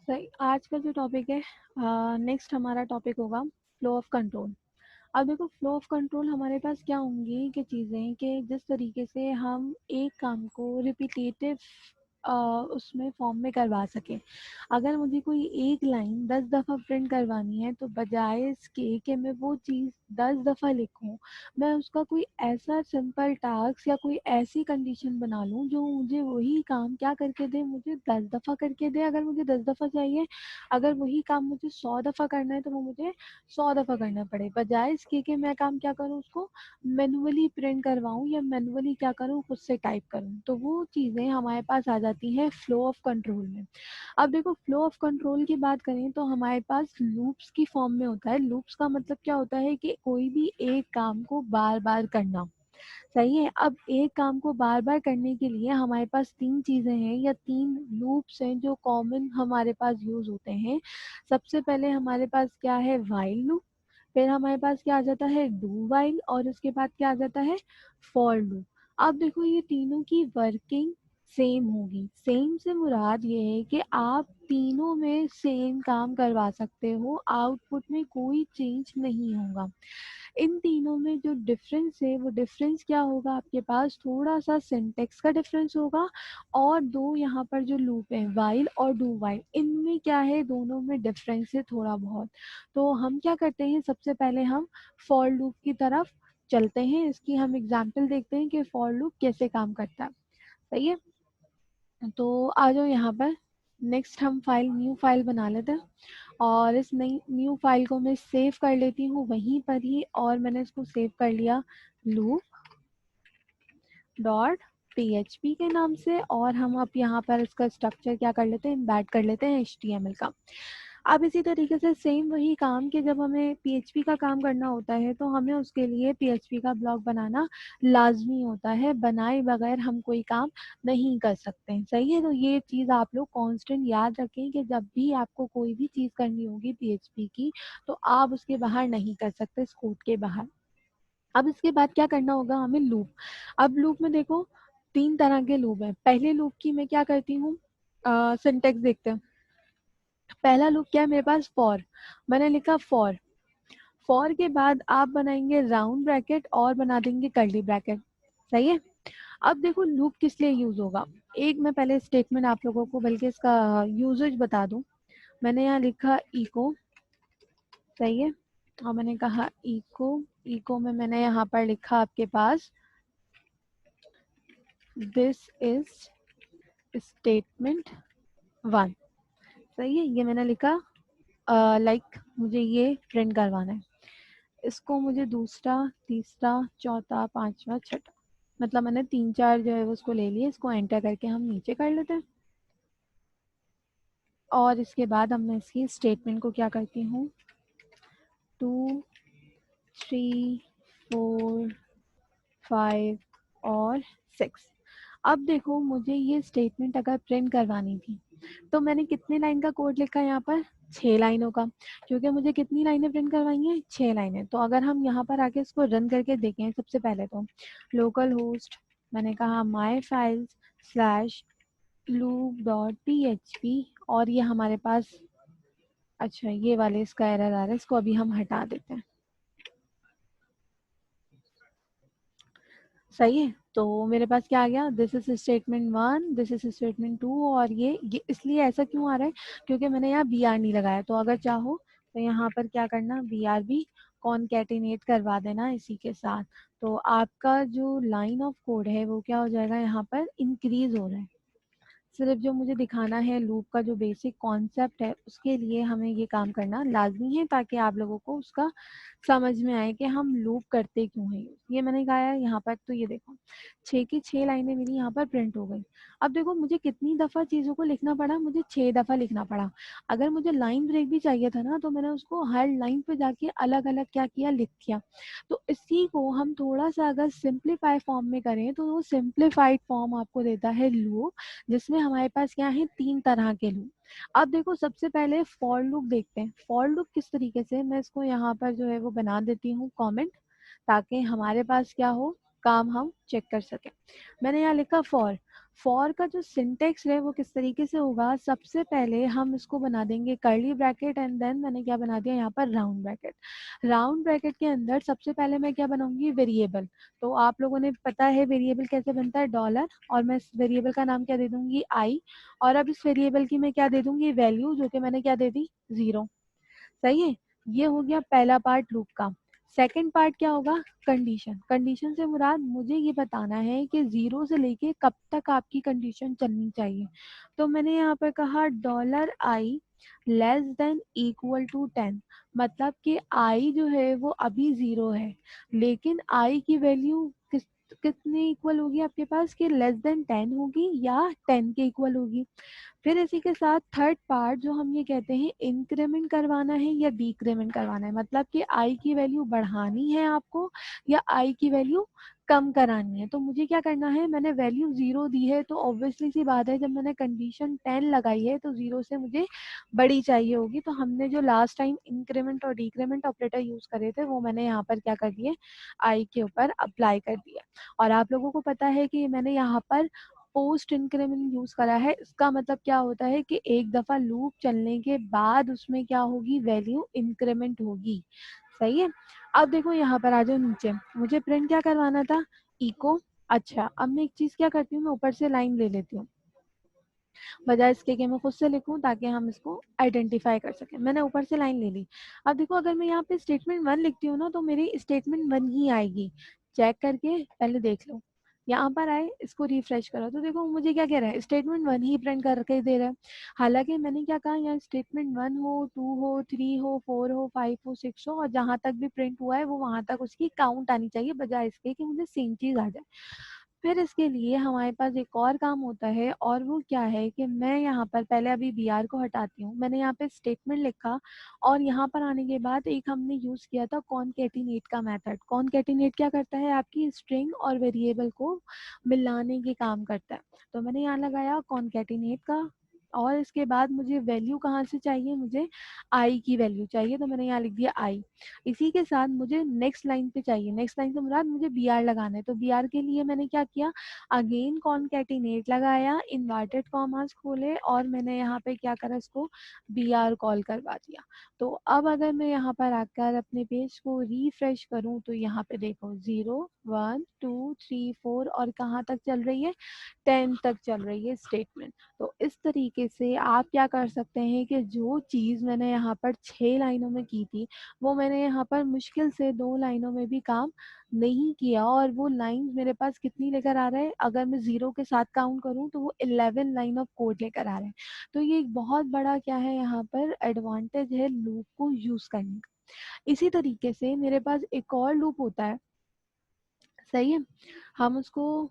सही, आज का जो टॉपिक है, नेक्स्ट हमारा टॉपिक होगा फ्लो ऑफ कंट्रोल। अब देखो, फ्लो ऑफ कंट्रोल हमारे पास क्या होंगी कि चीज़ें कि जिस तरीके से हम एक काम को रिपीटेटिव उसमें फॉर्म में करवा सकें। अगर मुझे कोई एक लाइन 10 दफ़ा प्रिंट करवानी है, तो बजाय इसके कि मैं वो चीज़ 10 दफ़ा लिखूं, मैं उसका कोई ऐसा सिंपल टास्क या कोई ऐसी कंडीशन बना लूं जो मुझे वही काम क्या करके दे, मुझे 10 दफ़ा करके दे। अगर मुझे 10 दफ़ा चाहिए, अगर वही काम मुझे 100 दफ़ा करना है, तो वो मुझे 100 दफ़ा करना पड़े। बजाय इसके कि मैं काम क्या करूँ, उसको मैनुअली प्रिंट करवाऊँ या मैनुअली क्या करूँ, खुद से टाइप करूँ। तो वो चीज़ें हमारे पास आ जाती हैं फ्लो ऑफ कंट्रोल में। अब देखो, फ्लो ऑफ कंट्रोल की बात करें तो हमारे पास लूप्स की फॉर्म में होता है। लूप्स का मतलब क्या होता है कि कोई भी एक काम को बार बार करना। सही है। अब एक काम को बार बार करने के लिए हमारे पास तीन चीजें हैं या तीन लूप्स हैं जो कॉमन हमारे पास यूज होते हैं। सबसे पहले हमारे पास क्या है, व्हाइल लूप। फिर हमारे पास क्या आ जाता है, डू व्हाइल। और उसके बाद क्या आ जाता है, फॉर लूप। अब देखो, ये तीनों की वर्किंग सेम होगी। सेम से मुराद ये है कि आप तीनों में सेम काम करवा सकते हो, आउटपुट में कोई चेंज नहीं होगा। इन तीनों में जो डिफरेंस है, वो डिफरेंस क्या होगा, आपके पास थोड़ा सा सिंटेक्स का डिफरेंस होगा। और दो यहाँ पर जो लूप है, वाइल और डू वाइल, इनमें क्या है, दोनों में डिफरेंस है थोड़ा बहुत। तो हम क्या करते हैं, सबसे पहले हम फॉर लूप की तरफ चलते हैं। इसकी हम एग्जाम्पल देखते हैं कि फॉर लूप कैसे काम करता है। सही है। तो आ जाओ यहाँ पर। नेक्स्ट हम न्यू फाइल बना लेते हैं। और इस नई न्यू फाइल को मैं सेव कर लेती हूँ वहीं पर ही, और मैंने इसको सेव कर लिया लूप डॉट php के नाम से। और हम अब यहाँ पर इसका स्ट्रक्चर क्या कर लेते हैं, इम्बैड कर लेते हैं html का। अब इसी तरीके से सेम वही काम कि जब हमें PHP का काम करना होता है, तो हमें उसके लिए PHP का ब्लॉग बनाना लाजमी होता है। बनाए बगैर हम कोई काम नहीं कर सकते हैं। सही है। तो ये चीज़ आप लोग कांस्टेंट याद रखें कि जब भी आपको कोई भी चीज़ करनी होगी PHP की, तो आप उसके बाहर नहीं कर सकते, इस कोड के बाहर। अब इसके बाद क्या करना होगा हमें, लूप। अब लूप में देखो, तीन तरह के लूप है। पहले लूप की मैं क्या करती हूँ, सिंटेक्स देखते हैं। पहला लूप क्या है मेरे पास, फॉर। मैंने लिखा फॉर। फॉर के बाद आप बनाएंगे राउंड ब्रैकेट और बना देंगे कर्ली ब्रैकेट। सही है। अब देखो, लूप किस लिए यूज होगा। एक मैं पहले स्टेटमेंट आप लोगों को बल्कि इसका यूजेज बता दूं। मैंने यहाँ लिखा इको। सही है। और मैंने कहा इको। इको में मैंने यहाँ पर लिखा आपके पास दिस इज स्टेटमेंट 1। सही है। ये मैंने लिखा, लाइक मुझे ये प्रिंट करवाना है। इसको मुझे दूसरा, तीसरा, चौथा, पांचवा, छठा, मतलब मैंने तीन चार जो है उसको ले लिए। इसको एंटर करके हम नीचे कर लेते हैं। और इसके बाद अब मैं इसकी स्टेटमेंट को क्या करती हूँ, 2, 3, 4, 5 और 6। अब देखो, मुझे ये स्टेटमेंट अगर प्रिंट करवानी थी, तो मैंने कितने लाइन का कोड लिखा है यहाँ पर, 6 लाइनों का। क्योंकि मुझे कितनी लाइनें प्रिंट करवाई हैं, 6 लाइनें। तो अगर हम यहाँ पर आके इसको रन करके देखें, सबसे पहले तो लोकल होस्ट, मैंने कहा my files slash loop dot php। और ये हमारे पास, अच्छा ये वाले इसका एरर आ रहा है, इसको अभी हम हटा देते हैं। सही है। तो मेरे पास क्या आ गया, this is statement 1, this is statement 2। और ये इसलिए ऐसा क्यों आ रहा है, क्योंकि मैंने यहाँ बी आर नहीं लगाया। तो अगर चाहो तो यहाँ पर क्या करना, बी आर भी कॉनकैटिनेट करवा देना इसी के साथ। तो आपका जो लाइन ऑफ कोड है वो क्या हो जाएगा, यहाँ पर इंक्रीज हो रहा है। सिर्फ जो मुझे दिखाना है लूप का जो बेसिक कॉन्सेप्ट है, उसके लिए हमें ये काम करना लाजमी है, ताकि आप लोगों को उसका समझ में आए कि हम लूप करते क्यों हैं। ये मैंने कहा है यहाँ पर। तो ये देखो, 6 की 6 लाइनें मेरी यहाँ पर प्रिंट हो गई। अब देखो, मुझे कितनी दफ़ा चीज़ों को लिखना पड़ा, मुझे 6 दफ़ा लिखना पड़ा। अगर मुझे लाइन ब्रेक भी चाहिए था ना, तो मैंने उसको हर लाइन पे जाके अलग अलग क्या किया, लिख किया। तो इसी को हम थोड़ा सा अगर सिंप्लीफाई फॉर्म में करें, तो वो सिंप्लीफाइड फॉर्म आपको देता है लूप, जिसमें हमारे पास क्या है, तीन तरह के लूप। अब देखो, सबसे पहले फॉर लूप देखते हैं। फॉर लूप किस तरीके से, मैं इसको यहाँ पर जो है वो बना देती हूँ कमेंट, ताकि हमारे पास क्या हो, काम हम चेक कर सकें। मैंने यहाँ लिखा फॉर। फॉर का जो सिंटेक्स है वो किस तरीके से होगा, सबसे पहले हम इसको बना देंगे कर्ली ब्रैकेट एंड देन मैंने क्या बना दिया यहाँ पर राउंड ब्रैकेट। राउंड ब्रैकेट के अंदर सबसे पहले मैं क्या बनाऊंगी, वेरिएबल। तो आप लोगों ने पता है वेरिएबल कैसे बनता है, डॉलर, और मैं इस वेरिएबल का नाम क्या दे दूंगी, आई। और अब इस वेरिएबल की मैं क्या दे दूंगी, वैल्यू, जो कि मैंने क्या दे दी, 0। सही है, ये हो गया पहला पार्ट लूप का। सेकंड पार्ट क्या होगा, कंडीशन। कंडीशन से मुराद मुझे ये बताना है कि 0 से लेके कब तक आपकी कंडीशन चलनी चाहिए। तो मैंने यहाँ पर कहा dollar I less than equal to 10, मतलब कि आई जो है वो अभी 0 है, लेकिन आई की वैल्यू कितने इक्वल होगी आपके पास, कि लेस देन 10 होगी या 10 के इक्वल होगी। फिर इसी के साथ थर्ड पार्ट जो हम ये कहते हैं इंक्रीमेंट करवाना है या डिक्रीमेंट करवाना है, मतलब कि आई की वैल्यू बढ़ानी है आपको या आई की वैल्यू कम करानी है। तो मुझे क्या करना है, मैंने वैल्यू 0 दी है तो ऑब्वियसली सी बात है, जब मैंने कंडीशन 10 लगाई है तो 0 से मुझे बड़ी चाहिए होगी। तो हमने जो लास्ट टाइम इंक्रीमेंट और डिक्रीमेंट ऑपरेटर यूज करे थे वो मैंने यहाँ पर क्या कर दिए, आई के ऊपर अप्लाई कर दिया। और आप लोगों को पता है कि मैंने यहाँ पर पोस्ट इंक्रीमेंट यूज करा है। इसका मतलब क्या होता है कि एक दफा लूप चलने के बाद उसमें क्या होगी, वैल्यू इंक्रीमेंट होगी। सही है। अब देखो यहाँ पर आ जाओ नीचे, मुझे प्रिंट क्या करवाना था, इको। अच्छा, अब मैं एक चीज क्या करती हूँ, मैं ऊपर से लाइन ले लेती हूँ, बजाय इसके कि मैं खुद से लिखूं ताकि हम इसको आइडेंटिफाई कर सकें। मैंने ऊपर से लाइन ले ली। अब देखो अगर मैं यहाँ पे स्टेटमेंट 1 लिखती हूँ ना तो मेरी स्टेटमेंट 1 ही आएगी। चेक करके पहले देख लो, यहाँ पर आए, इसको रिफ्रेश करो तो देखो मुझे क्या कह रहा है, स्टेटमेंट 1 ही प्रिंट करके दे रहा है। हालांकि मैंने क्या कहा, यहाँ स्टेटमेंट 1 हो, 2 हो, 3 हो, 4 हो, 5 हो, 6 हो, और जहां तक भी प्रिंट हुआ है वो वहां तक उसकी काउंट आनी चाहिए, बजाय इसके कि मुझे सेम चीज आ जाए। फिर इसके लिए हमारे पास एक और काम होता है, और वो क्या है कि मैं यहाँ पर पहले अभी बी आर को हटाती हूँ, मैंने यहाँ पे स्टेटमेंट लिखा, और यहाँ पर आने के बाद एक हमने यूज किया था कॉनकैटिनेट का मेथड। कॉनकैटिनेट क्या करता है, आपकी स्ट्रिंग और वेरिएबल को मिलाने के काम करता है। तो मैंने यहाँ लगाया कॉनकैटिनेट का, और इसके बाद मुझे वैल्यू कहाँ से चाहिए, मुझे आई की वैल्यू चाहिए, तो मैंने यहाँ लिख दिया आई। इसी के साथ मुझे नेक्स्ट लाइन पे चाहिए, नेक्स्ट लाइन से मुराद मुझे बी आर लगाना है, तो बी आर के लिए मैंने क्या किया, अगेन कॉनकैटिनेट लगाया, इन्वर्टेड कॉमास खोले, और मैंने यहाँ पे क्या करा, इसको बी आर कॉल करवा दिया। तो अब अगर मैं यहाँ पर आकर अपने पेज को रिफ्रेश करूँ तो यहाँ पे देखो 0 1 2 3 4 और कहाँ तक चल रही है, 10 तक चल रही है स्टेटमेंट। तो इस तरीके से आप क्या कर सकते हैं कि जो चीज़ मैंने यहाँ पर 6 लाइनों में की थी वो मैंने यहाँ पर मुश्किल से 2 लाइनों में भी काम नहीं किया, और वो लाइन मेरे पास कितनी लेकर आ रहा है, अगर मैं 0 के साथ काउंट करूँ तो वो 11 लाइन ऑफ कोड लेकर आ रहा है। तो ये एक बहुत बड़ा क्या है, यहाँ पर एडवांटेज है लूप को यूज करने का। इसी तरीके से मेरे पास एक और लूप होता है, सही है, हम उसको